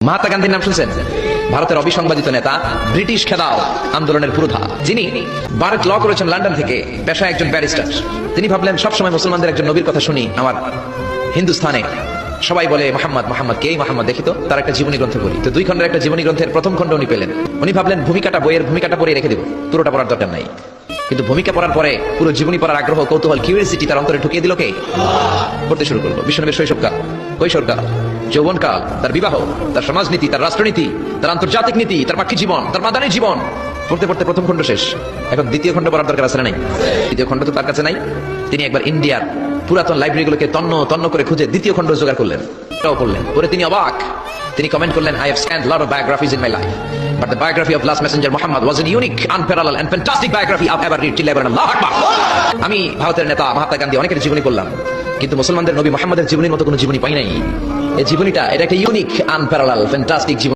মহাত্মা গান্ধীর নাম শুনছেন? ভারতের অবিসংবাদিত নেতা, ব্রিটিশ খেদাও আন্দোলনের পুরোধা, যিনি ভারত ল করেছেন লন্ডন থেকে, পেশায় একজন ব্যারিস্টার। তিনি ভাবলেন সবসময় মুসলমানদের একজন নবীর কথা শুনি আমার হিন্দুস্থানে সবাই বলে মোহাম্মদ মোহাম্মদ, কে মোহাম্মদ, দেখি তো তার একটা জীবনী গ্রন্থ পড়ি। তো 2 খণ্ডের একটা জীবনী গ্রন্থের প্রথম খণ্ড উনি পেলেন। উনি ভাবলেন বইয়ের ভূমিকাটা পড়ে রেখে দেব, পুরোটা পড়ার দরকার নাই। কিন্তু ভূমিকা পড়ার পরে পুরো জীবনী পড়ার আগ্রহ, কৌতূহল, কিউরিয়াসিটি তার অন্তরে ঢুকিয়ে দিল কে? পড়তে শুরু করলো। বিশ্বনবীর শৈশবকাল, কৈশোরকাল, যৌবনকাল, তার বিবাহ, তার সমাজনীতি, তার রাষ্ট্রনীতি, তার আন্তর্জাতিক নীতি, তার পাক্ষিক জীবন, তার মাদানী জীবন। পড়তে পড়তে প্রথম খণ্ড শেষ। এখন দ্বিতীয় খণ্ড পড়ার দরকার আছে না নাই? দ্বিতীয় খণ্ড তো তার কাছে নাই। তিনি একবার ইন্ডিয়ার পুরাতন লাইব্রেরিগুলোকে তন্ন করে খুঁজে দ্বিতীয় খণ্ড জোগাড় করলেন, এটাও পড়লেন। পরে তিনি অবাক। তিনি কমেন্ট করলেন, I have scanned a lot of biographies in my life, but the biography of last messenger Muhammad was a unique, unparalleled and fantastic biography I've ever read till ever. Allahu Akbar. আমি ভারতের নেতা মহাত্মা গান্ধী অনেকের জীবনী পড়লাম, কিন্তু মুসলমানদের নবী মুহাম্মাদের জীবনীর মতো কোনো জীবনী পাই নাই। এই জীবনীটা, এটা একটা ইউনিক, আনপ্যারালাল, ফ্যান্টাস্টিক জীবন।